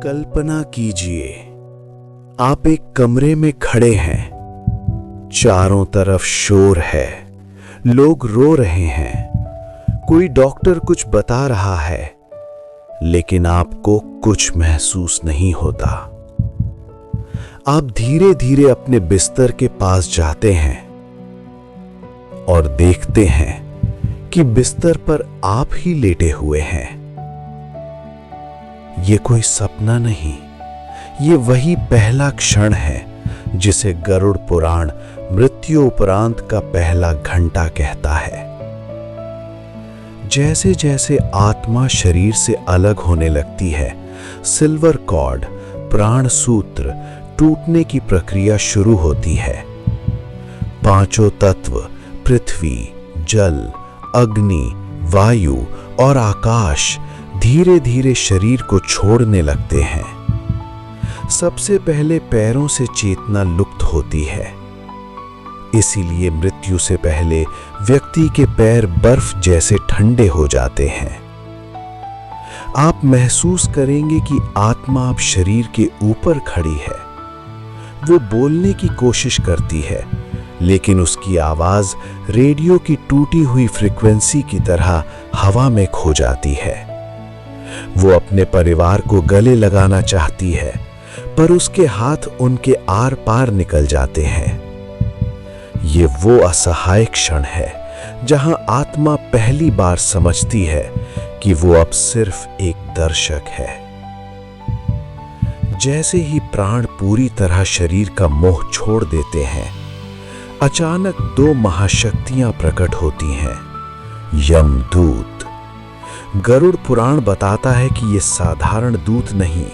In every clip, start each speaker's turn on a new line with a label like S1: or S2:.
S1: कल्पना कीजिए, आप एक कमरे में खड़े हैं। चारों तरफ शोर है, लोग रो रहे हैं, कोई डॉक्टर कुछ बता रहा है, लेकिन आपको कुछ महसूस नहीं होता। आप धीरे धीरे अपने बिस्तर के पास जाते हैं और देखते हैं कि बिस्तर पर आप ही लेटे हुए हैं। ये कोई सपना नहीं, ये वही पहला क्षण है जिसे गरुड़ पुराण मृत्यु उपरांत का पहला घंटा कहता है। जैसे जैसे आत्मा शरीर से अलग होने लगती है, सिल्वर कॉर्ड प्राण सूत्र टूटने की प्रक्रिया शुरू होती है। पांचों तत्व पृथ्वी, जल, अग्नि, वायु और आकाश धीरे धीरे शरीर को छोड़ने लगते हैं। सबसे पहले पैरों से चेतना लुप्त होती है। इसीलिए मृत्यु से पहले व्यक्ति के पैर बर्फ जैसे ठंडे हो जाते हैं। आप महसूस करेंगे कि आत्मा अब शरीर के ऊपर खड़ी है। वो बोलने की कोशिश करती है, लेकिन उसकी आवाज रेडियो की टूटी हुई फ्रीक्वेंसी की तरह हवा में खो जाती है। वो अपने परिवार को गले लगाना चाहती है, पर उसके हाथ उनके आर पार निकल जाते हैं। ये वो असहाय क्षण है जहां आत्मा पहली बार समझती है कि वो अब सिर्फ एक दर्शक है। जैसे ही प्राण पूरी तरह शरीर का मोह छोड़ देते हैं, अचानक दो महाशक्तियां प्रकट होती हैं। यमदूत। गरुड़ पुराण बताता है कि ये साधारण दूत नहीं,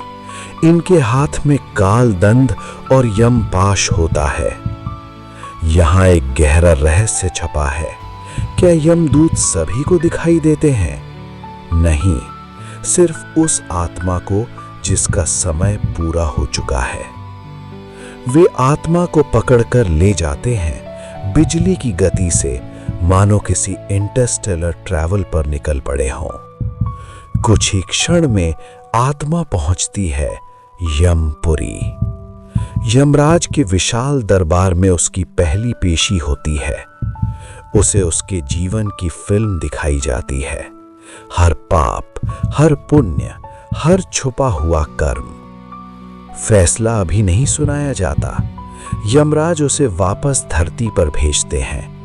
S1: इनके हाथ में काल दंड और यमपाश होता है। यहां एक गहरा रहस्य छपा है। क्या यमदूत सभी को दिखाई देते हैं? नहीं, सिर्फ उस आत्मा को जिसका समय पूरा हो चुका है। वे आत्मा को पकड़कर ले जाते हैं बिजली की गति से, मानो किसी इंटरस्टेलर ट्रैवल पर निकल पड़े हों। कुछ ही क्षण में आत्मा पहुंचती है यमपुरी। यमराज के विशाल दरबार में उसकी पहली पेशी होती है। उसे उसके जीवन की फिल्म दिखाई जाती है। हर पाप, हर पुण्य, हर छुपा हुआ कर्म। फैसला अभी नहीं सुनाया जाता। यमराज उसे वापस धरती पर भेजते हैं,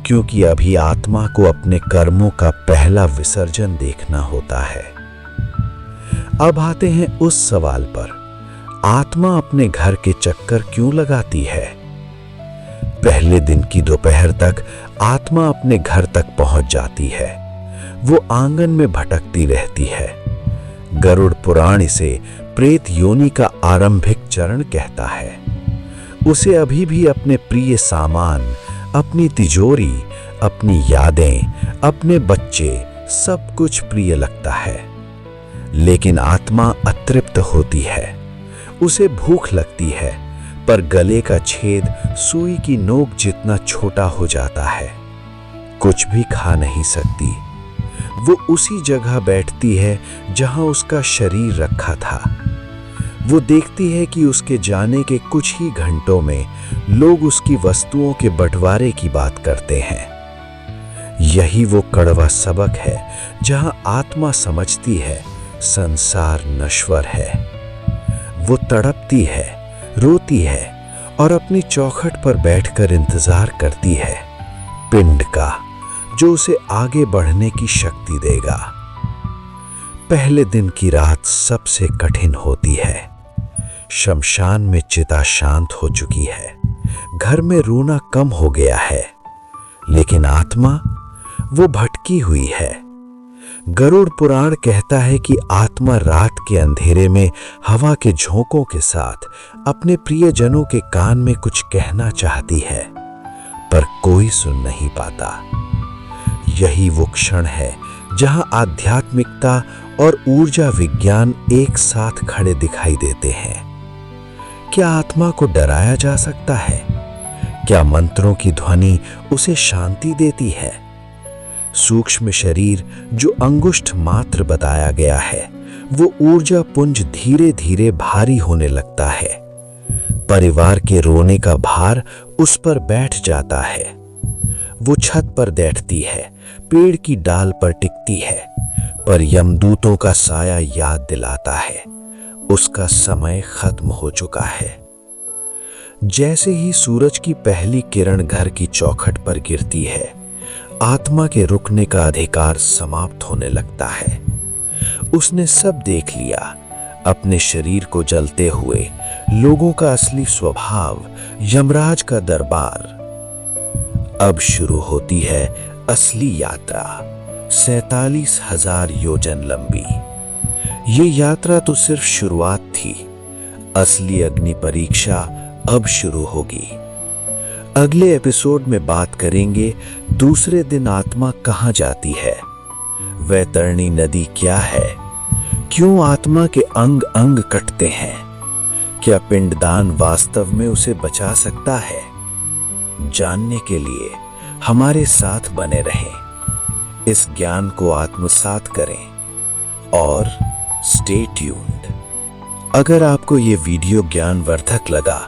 S1: क्योंकि अभी आत्मा को अपने कर्मों का पहला विसर्जन देखना होता है। अब आते हैं उस सवाल पर, आत्मा अपने घर के चक्कर क्यों लगाती है? पहले दिन की दोपहर तक आत्मा अपने घर तक पहुंच जाती है। वो आंगन में भटकती रहती है। गरुड़ पुराण इसे प्रेत योनि का आरंभिक चरण कहता है। उसे अभी भी अपने प्रिय सामान, अपनी तिजोरी, अपनी यादें, अपने बच्चे, सब कुछ प्रिय लगता है। लेकिन आत्मा अतृप्त होती है। उसे भूख लगती है, पर गले का छेद सुई की नोक जितना छोटा हो जाता है। कुछ भी खा नहीं सकती। वो उसी जगह बैठती है जहां उसका शरीर रखा था। वो देखती है कि उसके जाने के कुछ ही घंटों में लोग उसकी वस्तुओं के बंटवारे की बात करते हैं। यही वो कड़वा सबक है जहां आत्मा समझती है संसार नश्वर है। वो तड़पती है, रोती है और अपनी चौखट पर बैठकर इंतजार करती है पिंड का, जो उसे आगे बढ़ने की शक्ति देगा। पहले दिन की रात सबसे कठिन होती है। शमशान में चिता शांत हो चुकी है। घर में रोना कम हो गया है, लेकिन आत्मा वो भटकी हुई है। गरुड़ पुराण कहता है कि आत्मा रात के अंधेरे में हवा के झोंकों के साथ अपने प्रियजनों के कान में कुछ कहना चाहती है, पर कोई सुन नहीं पाता। यही वो क्षण है जहां आध्यात्मिकता और ऊर्जा विज्ञान एक साथ खड़े दिखाई देते हैं। क्या आत्मा को डराया जा सकता है? क्या मंत्रों की ध्वनि उसे शांति देती है? सूक्ष्म शरीर जो अंगुष्ठ मात्र बताया गया है, वो ऊर्जा पुंज धीरे धीरे भारी होने लगता है। परिवार के रोने का भार उस पर बैठ जाता है। वो छत पर बैठती है, पेड़ की डाल पर टिकती है, पर यमदूतों का साया याद दिलाता है उसका समय खत्म हो चुका है। जैसे ही सूरज की पहली किरण घर की चौखट पर गिरती है, आत्मा के रुकने का अधिकार समाप्त होने लगता है। उसने सब देख लिया, अपने शरीर को जलते हुए, लोगों का असली स्वभाव, यमराज का दरबार। अब शुरू होती है असली यात्रा, 47,000 योजन लंबी। ये यात्रा तो सिर्फ शुरुआत थी, असली अग्नि परीक्षा अब शुरू होगी। अगले एपिसोड में बात करेंगे दूसरे दिन आत्मा कहां जाती है, वैतरणी नदी क्या है, क्यों आत्मा के अंग अंग कटते हैं, क्या पिंडदान वास्तव में उसे बचा सकता है। जानने के लिए हमारे साथ बने रहें, इस ज्ञान को आत्मसात करें और स्टे ट्यून्ड। अगर आपको ये वीडियो ज्ञानवर्धक लगा,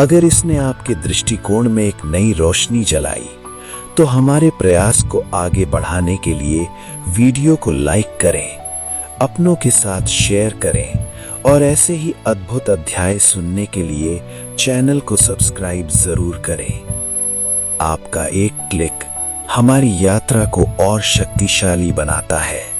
S1: अगर इसने आपके दृष्टिकोण में एक नई रोशनी जलाई, तो हमारे प्रयास को आगे बढ़ाने के लिए वीडियो को लाइक करें, अपनों के साथ शेयर करें और ऐसे ही अद्भुत अध्याय सुनने के लिए चैनल को सब्सक्राइब जरूर करें। आपका एक क्लिक हमारी यात्रा को और शक्तिशाली बनाता है।